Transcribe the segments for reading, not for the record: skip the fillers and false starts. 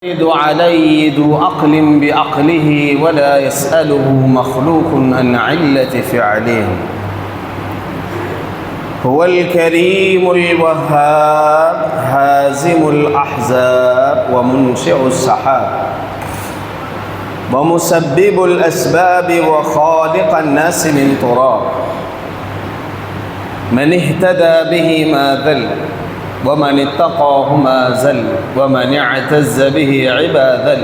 علي ذو عقل بعقله ولا يسأله مخلوق عن علة فعله. هو الكريم الوهاب هازم الأحزاب ومنشئ السحاب ومسبب الأسباب وخالق الناس من تراب. من اهتدى به ما ذل ومن اتقاه ما زل ومن اعتز به عبا ذل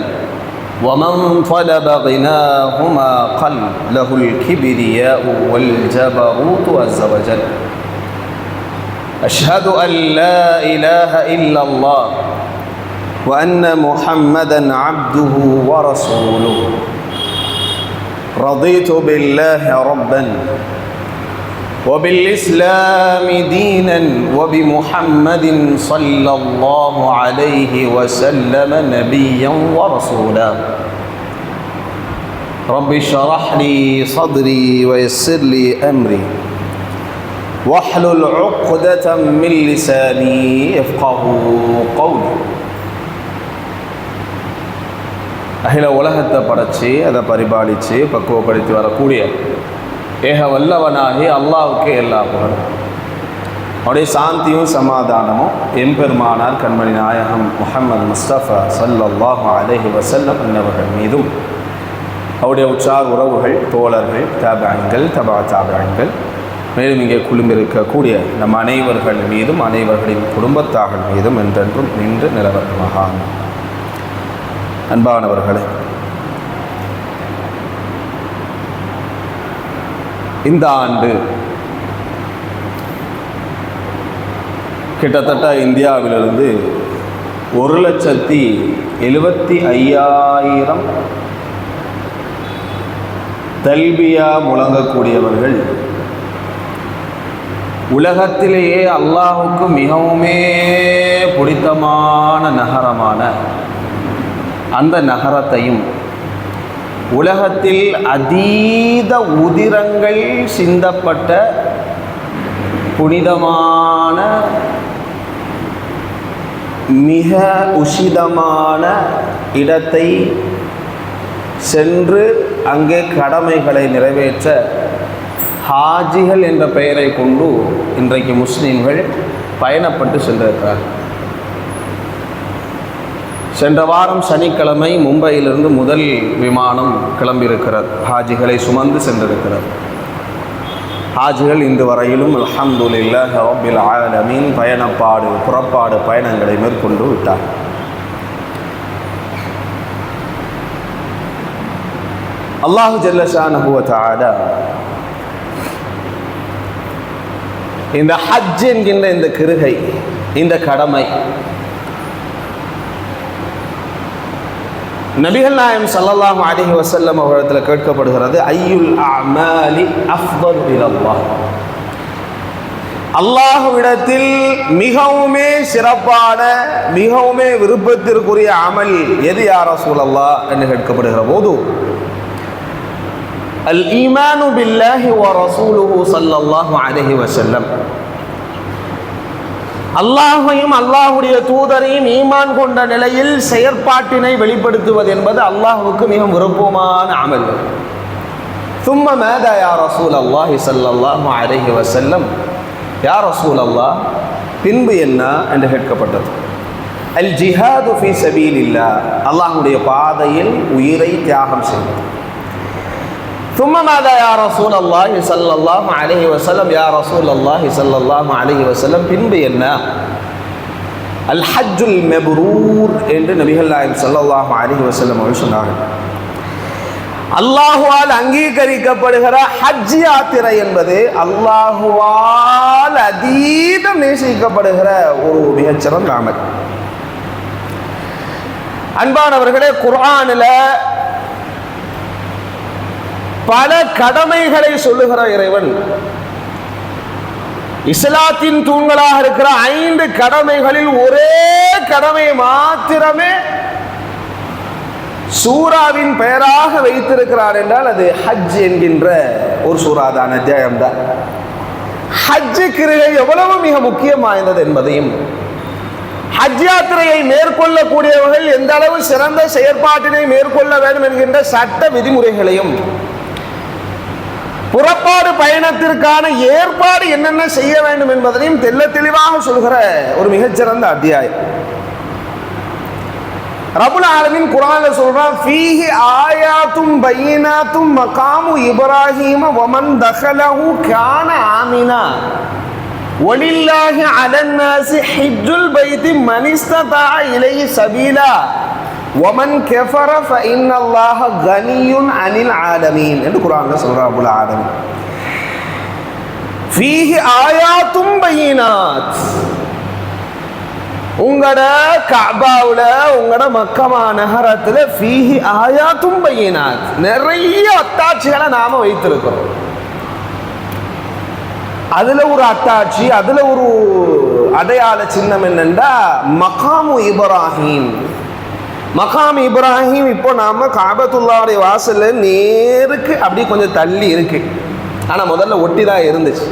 ومن طلب غناه ما قل له الكبرياء والجبروت عز وجل. أشهد أن لا إله إلا الله وأن محمدا عبده ورسوله. رضيت بالله ربا وبالإسلام دينا وبمحمد صلى الله عليه وسلم نبيا ورسولا. رب اشرح لي صدري ويسر لي أمري واحلل عقدة من لساني يفقهوا قولي. அகில உலகத்தை படைச்சு அதை பரிபாலித்து பக்குவப்படுத்தி வரக்கூடிய ஏக வல்லவனாகி அல்லாஹ்வுக்கே எல்லா புகழும். அவருடைய சாந்தியும் சமாதானமும் எம்பெருமானார் கண்மணி நாயகம் முஹம்மது முஸ்தபா ஸல்லல்லாஹு அலைஹி வஸல்லம் என்பவர்கள் மீதும் அவருடைய உற்றார் உறவுகள் தோழர்கள் தாபிஈன்கள் தபா தாபிஈன்கள் மேலும் இங்கே குழும்பிருக்கக்கூடிய நம் அனைவர்கள் மீதும் அனைவர்களின் குடும்பத்தார்கள் மீதும் என்றென்றும் நின்று நிலவரமாக. அன்பானவர்களே, இந்த ஆண்டு கிட்டத்தட்ட இந்தியாவிலிருந்து 1,75,000 தல்பியா முழங்கக்கூடியவர்கள் உலகத்திலேயே அல்லாஹுக்கு மிகவுமே பிடித்தமான நகரமான அந்த நகரத்தையும் உலகத்தில் அதீத உதிரங்கள் சிந்தப்பட்ட புனிதமான மிக உசிதமான இடத்தை சென்று அங்கே கடமைகளை நிறைவேற்ற ஹாஜிகள் என்ற பெயரை கொண்டு இன்றைக்கு முஸ்லீம்கள் பயணப்பட்டு சென்றிருக்கிறார்கள். சென்ற வாரம் சனிக்கிழமை மும்பையிலிருந்து முதல் விமானம் கிளம்பியிருக்கிறது. ஹாஜிகளை சுமந்து சென்றிருக்கிறது. ஹாஜிகள் இன்று வரையிலும் அல்ஹம்துலில்லாஹி ரப்பில் ஆலமீன் புறப்பாடு பயணங்களை மேற்கொண்டு விட்டார். அல்லாஹு ஜல்ல ஷானஹு வ தஆலா இந்த ஹஜ் என்கின்ற இந்த கிருகை, இந்த கடமை நபிகள் நாயகம் ஸல்லல்லாஹு அலைஹி வஸல்லம் அவர்களிடத்தில் கேட்கப்படுகிறது. ஐயுல் அமாலி அஃதல் இலல்லாஹ், அல்லாஹ்விடத்தில் மிகவுமே சிறப்பான மிகவுமே விருப்பத்திற்குரிய அமல் எது யா ரசூலல்லாஹ் என்று கேட்கப்படுகிற போது அல் ஈமானு பில்லாஹி வ ரசூலுஹு ஸல்லல்லாஹு அலைஹி வஸல்லம், அல்லாஹையும் அல்லாஹுடைய தூதரையும் ஈமான் கொண்ட நிலையில் செயற்பாட்டினை வெளிப்படுத்துவது என்பது அல்லாஹுக்கு மிக விருப்பமான அமல். ثم ماذا يا رسول الله صلى الله عليه وسلم, யா ரசூலல்லாஹ் பின்பு என்ன என்று கேட்கப்பட்டது. அல் ஜிஹாது ஃபீ சபீலில்லாஹ், அல்லாஹ்வுடைய பாதையில் உயிரை தியாகம் செய்வது. ثم ماذا يا رسول الله صلى الله عليه وسلم, يا رسول الله صلى الله عليه وسلم பின்பு என்ன? அல் ஹஜ்ஜுல் மப்ரூர் என்று நபிகள் நாயகம் ஸல்லல்லாஹு அலைஹி வஸல்லம் அவர்கள் சொன்னார்கள். அல்லாஹுவால் அங்கீகரிக்கப்படுகிற ஹஜ் யாத்திரை என்பது அல்லாஹுவால் அதீதம் நேசிக்கப்படுகிற ஒரு மிகச்சிறந்த அமல். அன்பானவர்களே, குர்ஆனில் பல கடமைகளை சொல்லுகிற இறைவன் இஸ்லாத்தின் தூண்களாக இருக்கிற 5 கடமைகளில் ஒரே கடமையை மாத்திரமே சூராவின் பெயராக வைத்திருக்கிறார் என்றால் அது ஹஜ் என்கின்ற ஒரு சூறாதான அத்தியாயம் தான். ஹஜ் கிரியை எவ்வளவு மிக முக்கியம் வாய்ந்தது என்பதையும் ஹஜ் யாத்திரையை மேற்கொள்ளக்கூடியவர்கள் எந்த அளவு சிறந்த செயற்பாட்டினை மேற்கொள்ள வேண்டும் என்கின்ற சட்ட விதிமுறைகளையும், புறப்பாடு பயணத்திற்கான ஏற்பாடு என்னென்ன செய்ய வேண்டும் என்பதையும் தெள்ள தெளிவாக சொல்கிற ஒரு மிகச்சிறந்த அத்தியாயம். ரப்புல் ஆலமீன் குர்ஆன்ல சொல்றான், ஃபீஹி ஆயாத்தும் பையினாத்தும் மகாமு இப்ராஹீம வமன் தஹலஹு கான ஆமினா வலில்லாஹி அலன்னாஸி ஹஜ்ஜுல் பைத்தி மன் இஸ்ததா இலைஹி சபீலா வமன் கஃபர ஃபஇன்னல்லாஹ கனியுன் அனில் ஆலமீன் என்று குர்ஆன்ல சொல்றான் ரப்புல் ஆலமீன். ஃபீஹி ஆயாத்தும் பையினாத், உங்களோட கஅபாவுல உங்களோட மக்கா நகரத்துல ஃபீஹி ஆயாத்தும் பையினாத், நிறைய அத்தாட்சிகளை நாம வைத்திருக்கிறோம். அதுல ஒரு அத்தாட்சி, அதுல ஒரு அடையாள சின்னம் என்னன்னா மகாமு இப்ராஹிம். மகாம் இப்ராஹிம் இப்போ நாம காபத்துல்லாவுடைய வாசல்ல நேருக்கு அப்படி கொஞ்சம் தள்ளி இருக்கு. ஆனா முதல்ல ஒட்டிதான் இருந்துச்சு.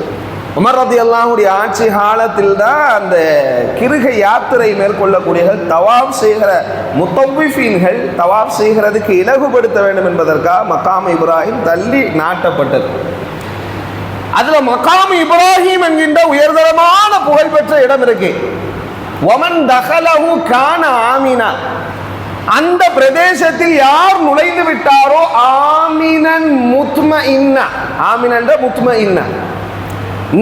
உமர் ரலியல்லாஹுடைய ஆட்சி காலத்தில் தான் அந்த கிருகை யாத்திரை மேற்கொள்ளக்கூடியவர்கள் தவாப் செய்கிற முத்தவ்விஃபீன்கள் தவாப் செய்கிறதுக்கு இலகுபடுத்த வேண்டும் என்பதற்காக மகாம் இப்ராஹிம் தள்ளி நாட்டப்பட்டது. அதுல மகாம் இப்ராஹிம் என்கின்ற உயர்தரமான புகழ்பெற்ற இடம் இருக்கு. வமன் தஹலஹு கான ஆமினா, அந்த பிரதேசத்தில் யார் நுழைந்து விட்டாரோ ஆமினன் முத்மஇன்னா, ஆமினன் முத்மஇன்னா,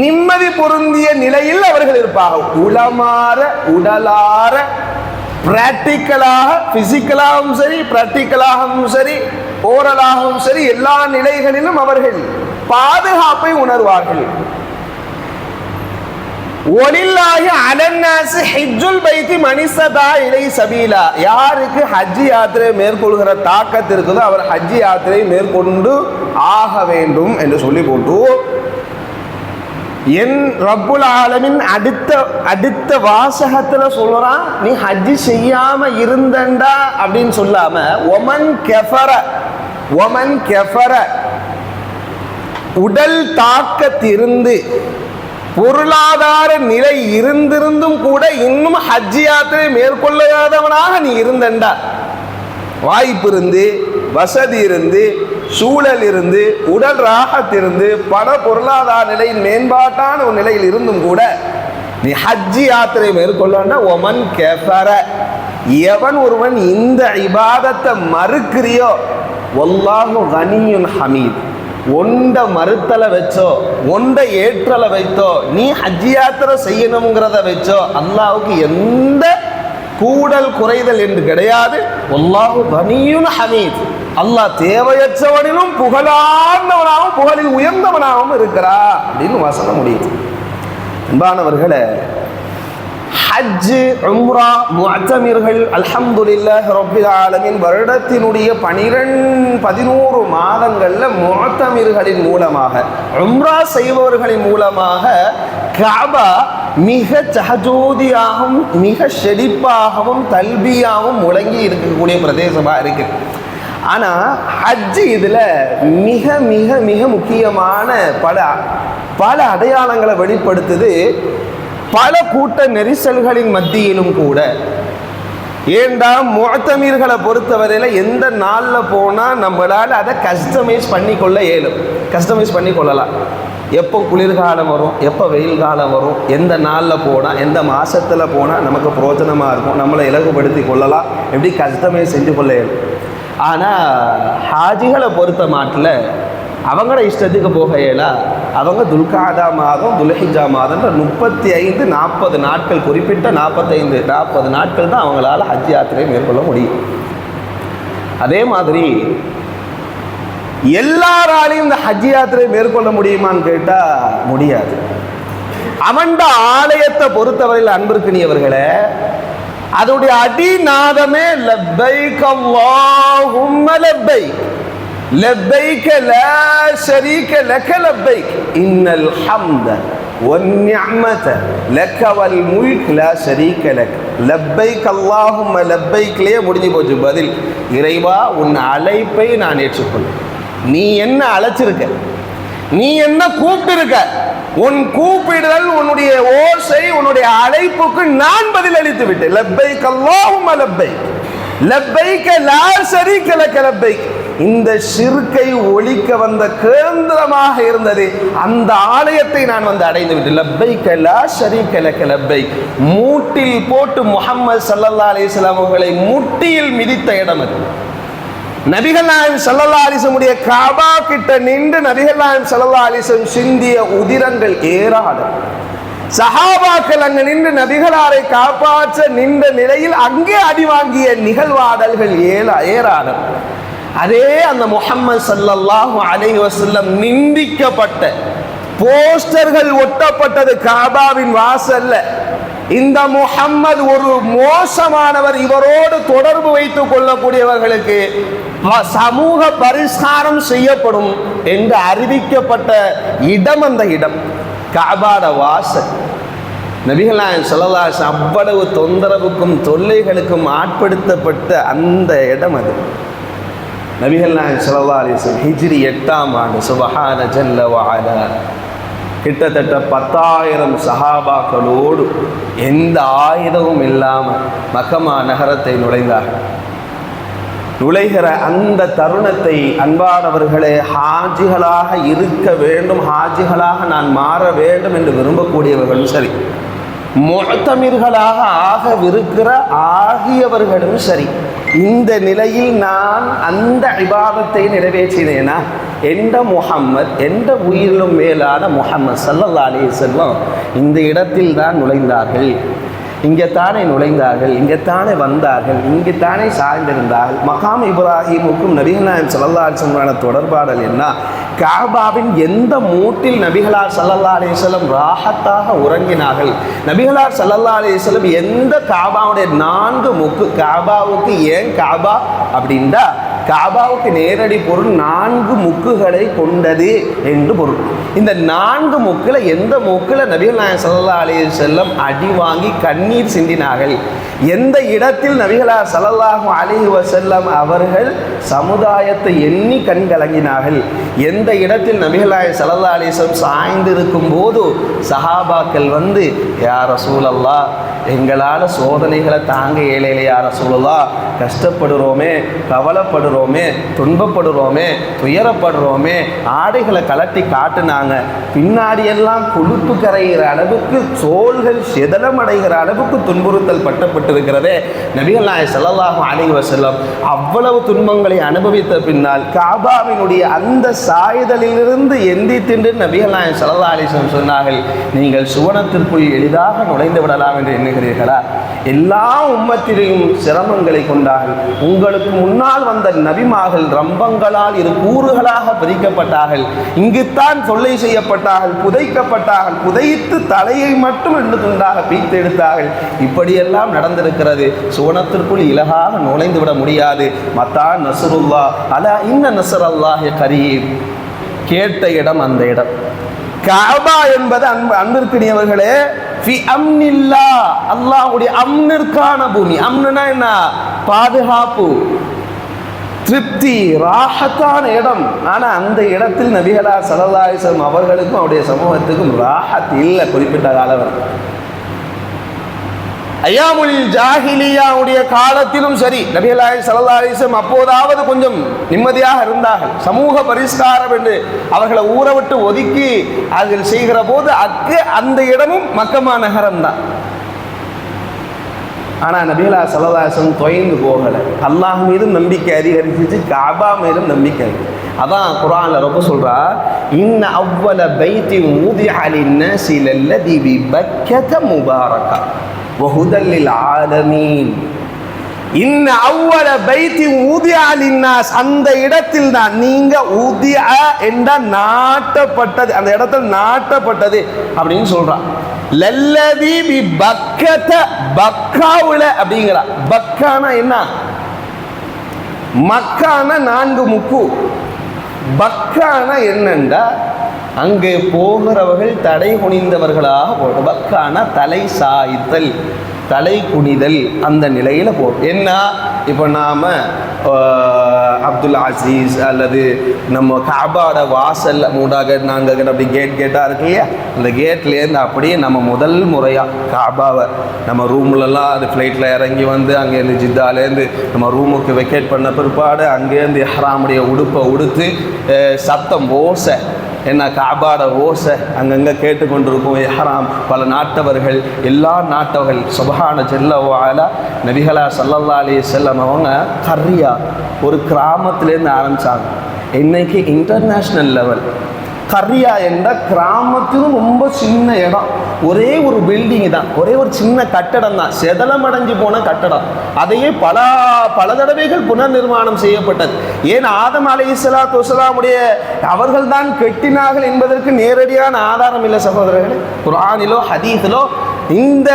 நிம்மதி பொருந்திய நிலையில் அவர்கள் இருப்பார்கள். உளமாற உடலாற பிராக்டிக்கலாக, பிசிக்கலாகவும் சரி, பிராக்டிக்கலாகவும் சரி, ஓரலாகவும் சரி, எல்லா நிலைகளிலும் அவர்கள் பாதுகாப்பை உணர்வார்கள். வலில்லாஹி அலன்னாஸி ஹஜ்ஜுல் பைத்தி மன் இஸ்ததா இலைஹி சபீலா, யாருக்கு ஹஜ் யாத்திரை மேற்கொள்கிற தாக்கத்து இருக்குதோ அவர் ஹஜ் யாத்திரை மேற்கொண்டு ஆக வேண்டும் என்று சொல்லி போட்டு என் ரப்புல் ஆலமீன் அடுத்த வாசகத்துல சொல்றான், நீ ஹஜ் செய்யாம இருந்தண்டா அப்படின்னு சொல்லாம ஒமன் கெஃபர, உடல் தாக்கத்திருந்து பொருளாதார நிலை இருந்திருந்தும் கூட இன்னும் ஹஜ் யாத்திரை மேற்கொள்ளாதவனாக நீ இருந்தண்டா, வாய்ப்பு இருந்து, வசதி இருந்து, சூழல் இருந்து, உடல் ராகத் இருந்து, பண பொருளாதார நிலையின் மேம்பாட்டான ஒரு நிலையில் இருந்தும் கூட நீ ஹஜ் யாத்திரை மேற்கொள்ளா ஒமன் கஃபர, எவன் ஒருவன் இந்த இபாதத்தை மறுக்கிறியோ வல்லாஹு கனியுன் ஹமீத், ஒண்ட மறுத்தலை வச்சோ ஒண்ட ஏற்றலை வைத்தோ நீ ஹஜ் யாத்திரை செய்யணுங்கிறத வச்சோ அல்லாஹ்வுக்கு எந்த கூடல் குறைதல் என்று கிடையாது. வல்லாஹு கனியுன் ஹமீத், அல்லாஹ் தேவையற்றவனிலும் புகழார்ந்தவனாகவும் புகழில் உயர்ந்தவனாகவும் இருக்கிறா அப்படின்னு வசனம் முடியுது. அன்பானவர்களே, ஹஜ், உம்ரா, முஅத்தமிர்கள் அல்ஹம்துலில்லாஹ் ரப்பில் ஆலமீன் வருடத்தினுடைய 11 மாதங்கள்ல முஅத்தமிர்களின் மூலமாக, உம்ரா செய்பவர்களின் மூலமாக கஅபா மிக சஹஜோதியாகவும் மிக செழிப்பாகவும் தல்பியாகவும் முழங்கி இருக்கக்கூடிய பிரதேசமா இருக்கு. ஆனா ஹஜ் இதுல மிக மிக மிக முக்கியமான பல அடையாளங்களை வெளிப்படுத்துது. பல கூட்ட நெரிசல்களின் மத்தியிலும் கூட, ஏண்டா முஅத்தமீர்களை பொறுத்தவரையில எந்த நாளில் போனால் நம்மளால் அதை கஸ்டமைஸ் பண்ணிக்கொள்ள இயலும், கஸ்டமைஸ் பண்ணி கொள்ளலாம். எப்போ குளிர்காலம் வரும், எப்போ வெயில் காலம் வரும், எந்த நாளில் போனால், எந்த மாதத்தில் போனால் நமக்கு பிரோஜனமாக இருக்கும், நம்மளை இலகுபடுத்தி கொள்ளலாம், எப்படி கஸ்டமைஸ் செஞ்சு கொள்ள இயலும். ஆனால் ஹாஜிகளை பொறுத்த மாட்டில் அவங்களோட இஷ்டத்துக்கு போக இயலா. அவங்க துல்காதா மாதம், துல்ஹிஜா மாதம் 35-40 நாட்கள், குறிப்பிட்ட 45-40 நாட்கள் தான் அவங்களால ஹஜ் யாத்திரை மேற்கொள்ள முடியும். அதே மாதிரி எல்லாராலையும் இந்த ஹஜ் யாத்திரை மேற்கொள்ள முடியுமான்னு கேட்டா முடியாது. அவன்ட ஆலயத்தை பொறுத்தவரையில் அன்பிற்கினியவர்களே, அதோடைய அடிநாதமே லப்பைக் அல்லாஹும்ம லப்பைக், லப்பைக லா ஷரீக லக லப்பைக், இன்னல் ஹம்த வன்னிஅமத லக வல் முல்க் லா ஷரீக லக், லப்பைக் அல்லாஹும்ம லப்பைக்லயே முடிஞ்சு போச்சு பதில். இறைவா, உன் அழைப்பை நான் ஏற்றுக்கொள்வேன். நீ என்ன அழைச்சிருக்க, நீ என்ன கூப்பிட்டு இருக்க, உன் கூப்பிடுதல், உன்னுடைய ஓசை, உன்னுடைய அழைப்புக்கு நான் பதில் அளித்து விட்டேன். லப்பைக் அல்லாஹும்ம லப்பைக் லப்பைக லா ஷரீக லக லப்பைக். இந்த ஷிர்கை ஒழிக்க வந்த கேந்திரமாக இருந்தது அந்த ஆலயத்தை நான் வந்து அடைந்து விட்டேன். லப்பைக லா ஷரீக லக லப்பைக். மூட்டில் போட்டு முஹம்மது ஸல்லல்லாஹு அலைஹி வஸல்லம் அவர்களை முட்டியில் மிதித்த இடம் அது. நபிகள் நாயகம் ஸல்லல்லாஹு அலைஹி வஸல்லம் காபா கிட்ட நின்று நபிகள் நாயகம் ஸல்லல்லாஹு அலைஹி வஸல்லம் சிந்திய உதிரங்கள் ஏராளம். சஹாபாக்கள் அங்கு நின்று நபிகளாரை காப்பாற்ற நின்ற நிலையில் அங்கே அடி வாங்கிய நிகழ்வாடல்கள் ஏராளம். அதே அந்த முஹம்மது ஸல்லல்லாஹு அலைஹி வஸல்லம் நிந்திக்கப்பட்ட போஸ்டர்கள் ஒட்டப்பட்டது காபாவின் வாசல்ல. இந்த முஹம்மது ஒரு மோசமானவர், இவரோடு தொடர்பு வைத்துக் கொள்ளக்கூடியவர்களுக்கு சமூக பரிஷ்காரம் செய்யப்படும் என்று அறிவிக்கப்பட்ட இடம் அந்த இடம் காபாட வாசல். நபிகள் நாயகம் ஸல்லல்லாஹு அலைஹி வஸல்லம் அவ்வளவு தொந்தரவுக்கும் தொல்லைகளுக்கும் ஆட்படுத்தப்பட்ட அந்த இடம் அது. நபிகள் நாயகம் ஸல்லல்லாஹு அலைஹி வஸல்லம் ஹிஜ்ரி 8ஆம் ஆண்டு சுப்ஹான ஜல்ல வ அலா கிட்டத்தட்ட 10,000 சஹாபாக்களோடு எந்த ஆயுதமும் இல்லாமல் மக்கமா நகரத்தை நுழைந்தார்கள். நுழைகிற அந்த தருணத்தை அன்பானவர்களே, ஹாஜிகளாக இருக்க வேண்டும், ஹாஜிகளாக நான் மாற வேண்டும் என்று விரும்பக்கூடியவர்களும் சரி, முஅ்தமிர்களாக ஆகவிருக்கிற ஆகியவர்களும் சரி, இந்த நிலையில் நான் அந்த இபாதத்தை நிறைவேற்றினேனா, எந்த முஹம்மத், எந்த உயிரிலும் மேலான முஹம்மது ஸல்லல்லாஹு அலைஹி வஸல்லம் இந்த இடத்தில் தான் நுழைந்தார்கள், இங்கே தானே நுழைந்தார்கள், இங்கே தானே வந்தார்கள், இங்கே தானே சாய்ந்திருந்தார்கள். மகாம் இப்ராஹிமுக்கும் நபிகள் நாயகம் ஸல்லல்லாஹு அலைஹி வஸல்லம் தொடர்பாடல் என்ன? காபாவின் எந்த மூட்டில் நபிகளார் ஸல்லல்லாஹு அலைஹி வஸல்லம் ராஹத்தாக உறங்கினார்கள், நபிகளார் ஸல்லல்லாஹு அலைஹி வஸல்லம் எந்த காபாவுடைய 4 முக்கு, காபாவுக்கு ஏன் காபா அப்படின்னா காபாவுக்கு நேரடி பொருள் 4 முக்குகளை கொண்டது என்று பொருள். இந்த 4 முக்கில் எந்த முக்கில் நபிகள் நாயகம் ஸல்லல்லாஹு அலைஹி வஸல்லம் அடி வாங்கி கண்ணீர் சிந்தினார்கள், எந்த இடத்தில் நபிகளார் ஸல்லல்லாஹு அலைஹி வஸல்லம் அவர்கள் சமுதாயத்தை எண்ணி கண் கலங்கினார்கள், எந்த இடத்தில் நபிகள் நாயகம் ஸல்லல்லாஹு அலைஹி வஸல்லம் சாய்ந்திருக்கும் போது சஹாபாக்கள் வந்து யா ரசூலல்லாஹ், எங்களால் சோதனைகளை தாங்க இயலையிலே யா ரசூலல்லாஹ், கஷ்டப்படுறோமே, கவலைப்படுறோமே, துன்பப்படுறோமே, துயரப்படுறோமே, ஆடைகளை கலட்டி காட்டுனாங்க, பின்னாடியெல்லாம் கொழுப்பு கரைகிற அளவுக்கு, தோள்கள் செதலமடைகிற அளவுக்கு துன்புறுத்தல் பட்டப்பட்டிருக்கிறதே. நபிகள் நாயகம் ஸல்லல்லாஹு அலைஹி வஸல்லம் அவ்வளவு துன்பங்களை அனுபவித்த பின்னால் காபாவினுடைய அந்த சாய்தலிலிருந்து எந்தி தின்று நபிகள் நாயகம் ஸல்லல்லாஹு அலைஹி வஸல்லம் சொன்னார்கள், நீங்கள் சுவனத்திற்குள் எளிதாக நுழைந்து விடலாம் என்று எண்ணுகிறீர்களா? எல்லா உம்மத்திலையும் சிரமங்களை கொண்டார்கள். உங்களுக்கு முன்னால் வந்த நபிமார்கள் ரம்பங்களால் 2 கூறுகளாக பிரிக்கப்பட்டார்கள், இங்குத்தான் தொல்லை செய்யப்பட்டார்கள், புதைக்கப்பட்டார்கள், புதைத்து தலையை மட்டும் 2 துண்டாக பீத்து எடுத்தார்கள். இப்படியெல்லாம் நடந்திருக்கிறது. சுவனத்திற்குள் இலகாக நுழைந்து விட முடியாது. மத்தா நஸ்ருல்லா அலா இன்ன நஸ்ரல்லாஹி கரீப். கேட்ட இடம் அந்த இடம் காபா என்பது அன்பிற்கினியவர்களே, ஃபி அம்னில்லா, அல்லாஹ்வுடைய அம்னிற்கான பூமி. அம்னுனா என்ன? பாதுகாப்பு, திருப்தி, ராஹத்தான இடம். ஆனால் அந்த இடத்தில் நபிகளார் ஸல்லல்லாஹு அலைஹி வஸல்லம் அவர்களுக்கும் அவருடைய சமூகத்துக்கும் ராஹத் இல்லை. குறிப்பிட்ட காலம் ஐயாமுல் ஜாஹிலியாவுடைய காலத்திலும் சரி, நபிகள் நாயகம் ஸல்லல்லாஹு அலைஹி வஸல்லம் அப்போதாவது கொஞ்சம் நிம்மதியாக இருந்தார்கள். சமூக பரிஷ்காரம் என்று அவர்களை ஊற விட்டு ஒதுக்கி அதில் செய்கிற போது அந்த இடமும் மக்கமா நகரம் தான். ஆனால் நபிகளார் ஸல்லல்லாஹு அலைஹி வஸல்லம் தொய்ந்து போகலை. அல்லாஹ் மீதும் நம்பிக்கை அதிகரிச்சிச்சு, காபா மீதும் நம்பிக்கை. அதான் குர்ஆன்ல ரொம்ப சொல்றா, இன்ன அவ்வல பைத்தி ஊதிஅ லின்னாஸி லல்லதி பிபக்கத முபாரகா வஹுதல் லில் ஆலமீன். இன்ன அவ்வல பைத்தி ஊதிஅ லின்னாஸ், அந்த இடத்தில் தான் நீங்க ஊதிஅ என்ற நாட்டப்பட்டது, அந்த இடத்தில் நாட்டப்பட்டது அப்படின்னு சொல்றான். லல்லதி பிபக்கத, பக்காவுல அப்படிங்கிறா. பக்கானா என்ன? மக்கான 4 முக்கு. பக்கான என்னண்டா அங்கே போகிறவர்கள் தடை குனிந்தவர்களாக போகும். பக்கான தலை சாய்த்தல், தலை குனிதல், அந்த நிலையில் போகும். என்ன, இப்போ நாம் அப்துல் அசீஸ் அல்லது நம்ம காபாட வாசல் மூடாக நாங்கள் அப்படி கேட்டாக இருக்கு இல்லையா, அந்த கேட்லேருந்து அப்படியே நம்ம முதல் முறையாக காபாவை நம்ம ரூம்லலாம் அது ஃப்ளைட்டில் இறங்கி வந்து அங்கேருந்து ஜித்தாலேருந்து நம்ம ரூமுக்கு வெக்கேட் பண்ண பிற்பாடு அங்கேருந்து இஹ்ராமுடைய உடுப்பை உடுத்து சத்தம் ஓசை என்ன காபாட ஓசை அங்கங்கே கேட்டுக்கொண்டிருக்கும். இஹ்ராம் பல நாட்டவர்கள் எல்லா நாட்டவர்கள் சுப்ஹான ஜல்ல வ அலா நபிகளா ஸல்லல்லாஹு அலைஹி வஸல்லம் அவங்க கர்ரியா ஒரு கிராமத்திலேருந்து ஆரம்பித்தாங்க. இன்னைக்கு இன்டர்நேஷ்னல் லெவல். கர்ரியா என்ற கிராமத்திலும் ரொம்ப சின்ன இடம், ஒரே ஒரு பில்டிங் தான், ஒரே ஒரு சின்ன கட்டடம் தான், செதலமடைஞ்சு போன கட்டடம். அதையே பல தடவைகள் புனர் நிர்மாணம் செய்யப்பட்டது. ஏன் ஆதம் அலைஹிஸ்ஸலாத்து வஸ்ஸலாமுடைய அவர்கள் தான் கட்டினார்கள் என்பதற்கு நேரடியான ஆதாரம் இல்லை சகோதரர்களே. குர்ஆனிலோ ஹதீஸிலோ இந்த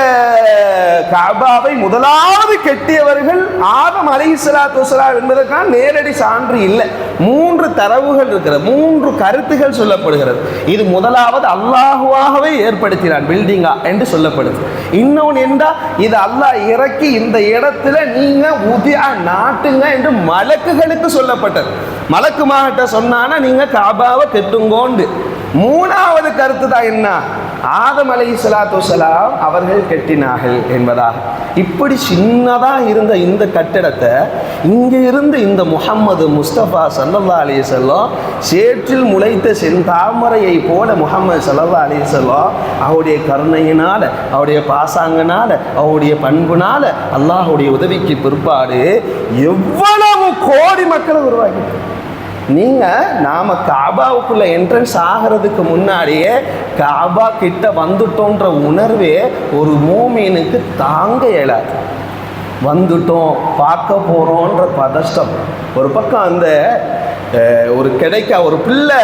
கஅபாவை முதலாவது கட்டியவர்கள் ஆதம் அலைஹிஸ்ஸலாத்து வஸ்ஸலாம் என்பதற்கான நேரடி சான்று இல்லை. 3 தரவுகள் இருக்கிற 3 கருத்துகள் சொல்லப்படுகிறது. இது முதலாவது அல்லாஹுவாகவே ஏற்படுத்தினான் பில்டிங்கா என்று சொல்லப்படுது. இன்னொன்று என்றா இது அல்லாஹ் இறக்கி இந்த இடத்துல நீங்க உதியா நாட்டுங்க என்று மலக்குகளுக்கு சொல்லப்பட்டது. மலக்கு மாகிட்ட சொன்னானா நீங்க கஅபாவை கட்டுங்கோண்டு. 3வது கருத்து தான் என்ன, ஆதம் அலைஹிஸ்ஸலாத்து வஸ்ஸலாம் அவர்கள் கட்டினார்கள் என்பதாக. இப்படி சின்னதாக இருந்த இந்த கட்டிடத்தை இங்கே இருந்து இந்த முஹம்மது முஸ்தபா ஸல்லல்லாஹு அலைஹி வஸல்லம் சேற்றில் முளைத்த செந்தாமரையை போல முஹம்மது ஸல்லல்லாஹு அலைஹி வஸல்லம் அவருடைய கருணையினால, அவருடைய பாசாங்கனால, அவருடைய பண்புனால, அல்லாஹுடைய உதவிக்கு பிற்பாடு எவ்வளவு கோடி மக்களை உருவாக்கி. நாம காபாவுக்குள்ள என்ட்ரன்ஸ் ஆகிறதுக்கு முன்னாடியே காபா கிட்ட வந்துட்டோன்ற உணர்வே ஒரு மூமினுக்கு தாங்க இயலாது. வந்துட்டோம், பார்க்க போறோன்ற பதஷ்டம் ஒரு பக்கம். அந்த ஒரு ஒரு பிள்ளை